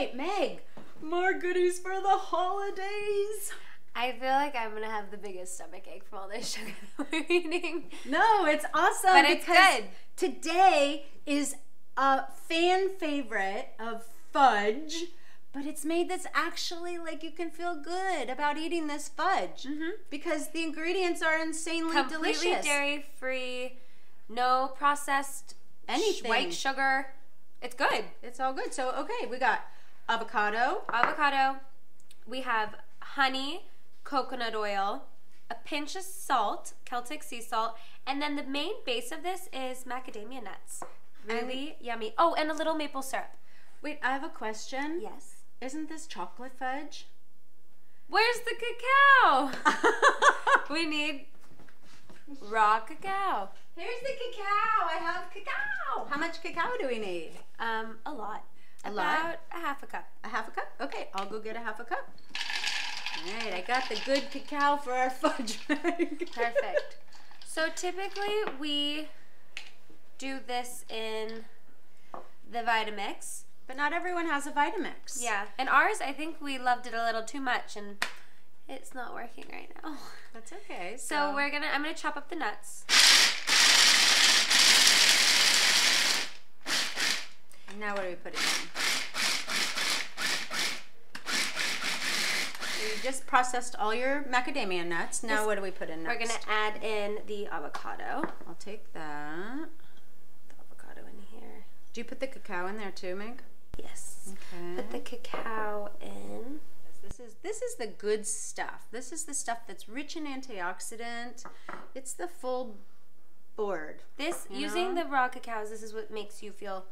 right, Meg, more goodies for the holidays. I feel like I'm gonna have the biggest stomach ache from all this sugar that we're eating. No, it's awesome. But it's good. Today is a fan favorite of Fudge, but it's made that's actually like you can feel good about eating this fudge because the ingredients are insanely Completely delicious. dairy free, no processed white sugar. It's good. It's all good. So, okay, we got avocado. We have honey, coconut oil, a pinch of salt, Celtic sea salt, and then the main base of this is macadamia nuts. Really yummy. Oh, and a little maple syrup. Wait, I have a question. Yes. Isn't this chocolate fudge? Where's the cacao? We need raw cacao. Here's the cacao. I have cacao. How much cacao do we need? A lot. Lot? About a half a cup. A half a cup? Okay, I'll go get a half a cup. All right, I got the good cacao for our fudge. Perfect. So typically we do this in the Vitamix. But not everyone has a Vitamix. Yeah, and ours, I think we loved it a little too much, and it's not working right now. That's okay. So I'm gonna chop up the nuts. And now what are we putting in? You just processed all your macadamia nuts. Now what do we put in next? We're gonna add in the avocado. I'll take that. The avocado in here. Do you put the cacao in there too, Meg? Yes. Okay. Put the cacao in. This is the good stuff. This is the stuff that's rich in antioxidant. It's the full board. Using the raw cacaos, this is what makes you feel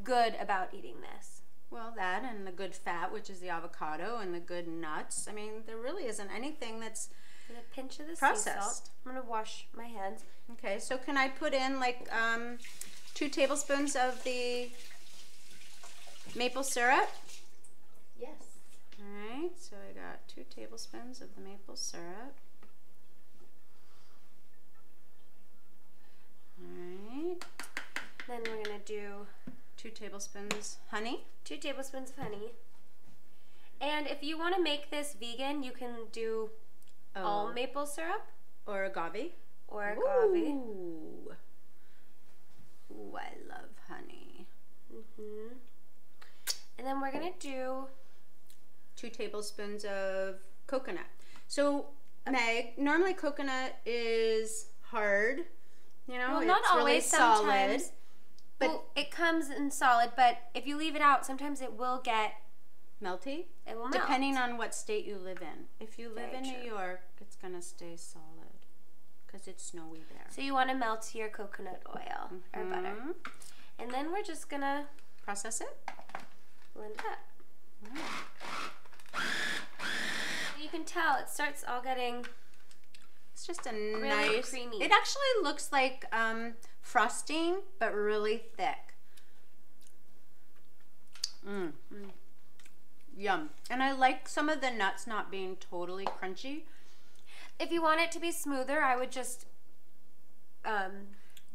good about eating this. Well, that and the good fat, which is the avocado, and the good nuts. I mean, there really isn't anything that's and a pinch of the processed. sea salt. I'm gonna wash my hands. Okay, so can I put in like 2 tablespoons of the maple syrup? Yes. All right, so I got 2 tablespoons of the maple syrup. All right. Then we're gonna do 2 tablespoons honey. 2 tablespoons of honey. And if you want to make this vegan, you can do all maple syrup or agave. Ooh, I love honey. And then we're gonna do 2 tablespoons of coconut. So, Meg, normally coconut is hard. You know, well, not it's always. really Sometimes, solid. But well, it comes in solid. But if you leave it out, sometimes it will get melty. It will melt. Depending on what state you live in. If you live Very in true. New York, it's gonna stay solid because it's snowy there. So you want to melt your coconut oil or butter, and then we're just gonna process it. blend it up. You can tell it starts all getting. It's just a really nice, creamy. It actually looks like frosting, but really thick. Yum. And I like some of the nuts not being totally crunchy. If you want it to be smoother, I would just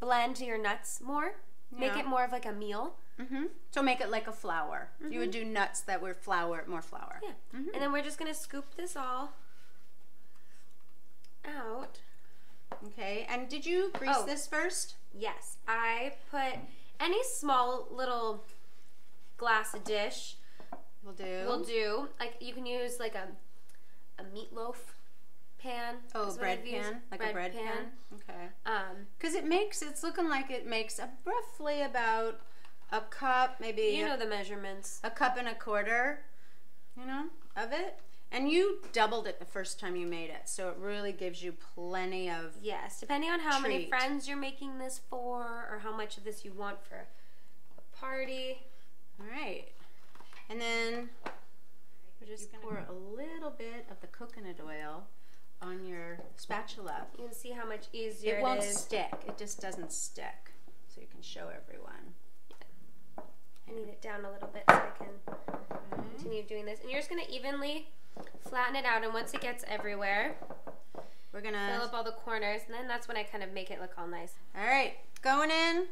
blend your nuts more. Make it more of like a meal. So make it like a flour. You would do nuts that were more flour. Yeah. And then we're just going to scoop this all out. Okay. And did you grease this first? Yes. I put any small little glass dish will do. Like you can use like a meatloaf pan. Oh, bread pan? Like a bread pan? Okay. Because it's looking like it makes roughly about a cup, maybe. You know the measurements. A cup and a quarter, of it. And you doubled it the first time you made it, so it really gives you plenty of Yes, depending on how many treat. friends you're making this for or how much of this you want for a party. All right. And then we're just going to pour a little bit of the coconut oil on your spatula. You can see how much easier It won't is. stick. It just doesn't stick. So you can show everyone. I need it down a little bit so I can continue doing this. And you're just going to evenly flatten it out, and once it gets everywhere, we're going to fill up all the corners, and then that's when I kind of make it look all nice. All right, going in.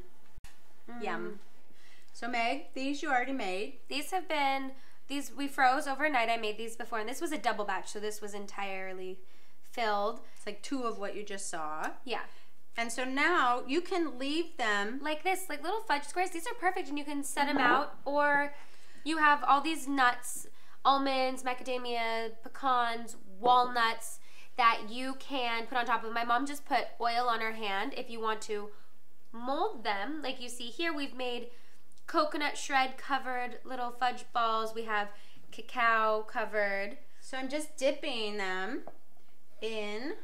Yum. So Meg, these you already made. These have been These we froze overnight. I made these before, and this was a double batch, so this was entirely filled. It's like 2 of what you just saw. Yeah. And so now you can leave them Like this, like little fudge squares. These are perfect, and you can set them out, or you have all these nuts, almonds, macadamia, pecans, walnuts that you can put on top of. My mom just put oil on her hand. If you want to mold them, like you see here, we've made coconut shred covered little fudge balls. We have cacao covered. So I'm just dipping them in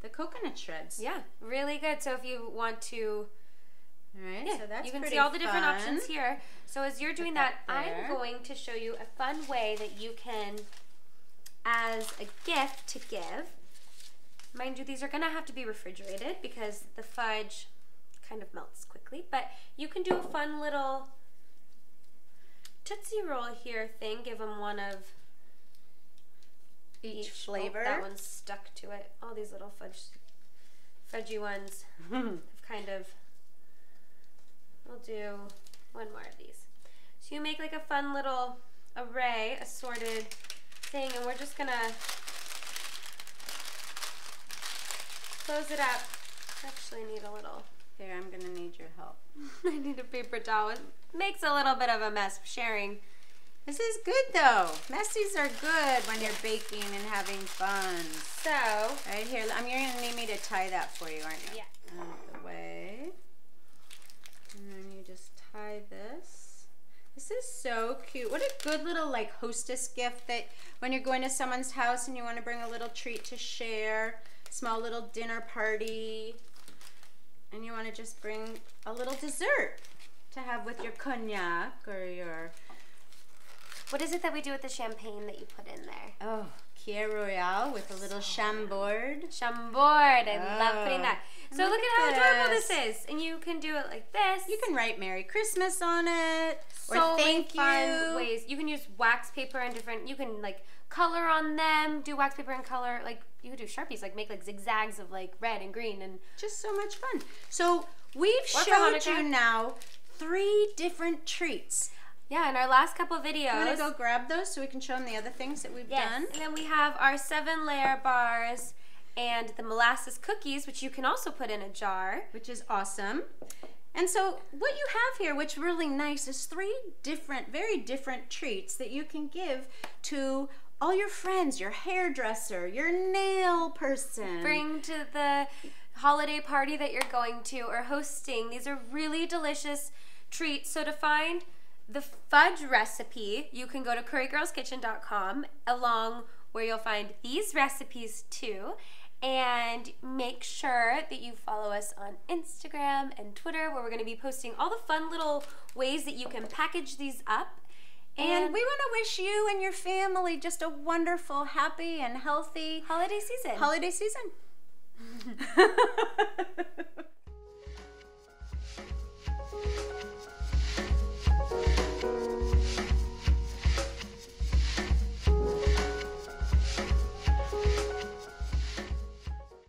the coconut shreds. Yeah, really good. So if you want to, All right, yeah, so that's you can pretty see all the different fun. options here. So as you're doing that that, there. I'm going to show you a fun way that you can, as a gift to give. Mind you, these are going to have to be refrigerated because the fudge kind of melts quickly. But you can do a fun little Tootsie Roll here thing. Give them one of Each Oh, flavor. that one's stuck to it. All these little fudgy ones have kind of. We'll do one more of these. So you make like a fun little array, assorted thing, and we're just gonna close it up. Actually, need a little. Here, I'm gonna need your help. I need a paper towel. It makes a little bit of a mess sharing. This is good though. Messies are good when you're baking and having fun. So, Right here, you're gonna need me to tie that for you, aren't you? yeah. Out of the way. And then you just tie this. This is so cute. What a good little like hostess gift that when you're going to someone's house and you want to bring a little treat to share, small little dinner party, and you want to just bring a little dessert to have with your cognac or your, What is it that we do with the champagne that you put in there? oh, Kier Royale with a little chambord. Chambord. I love putting that. So look look at how at adorable this. this is. And you can do it like this. You can write Merry Christmas on it, or so thank many you. fun ways. You can use wax paper and different, you can like color on them, do wax paper and color, like you could do Sharpies, like make like zigzags of like red and green and Just so much fun. So we've Or for showed Hanukkah. you now 3 different treats. yeah, in our last couple of videos. I'm gonna go grab those so we can show them the other things that we've Yes. done. And then we have our 7-layer bars and the molasses cookies, which you can also put in a jar. Which is awesome. And so what you have here, which is really nice, is 3 different, very different treats that you can give to all your friends, your hairdresser, your nail person. Bring to the holiday party that you're going to or hosting. These are really delicious treats. So to find the fudge recipe, you can go to currygirlskitchen.com, along where you'll find these recipes too. And make sure that you follow us on Instagram and Twitter, where we're going to be posting all the fun little ways that you can package these up. And we want to wish you and your family just a wonderful, happy, and healthy holiday season. holiday season.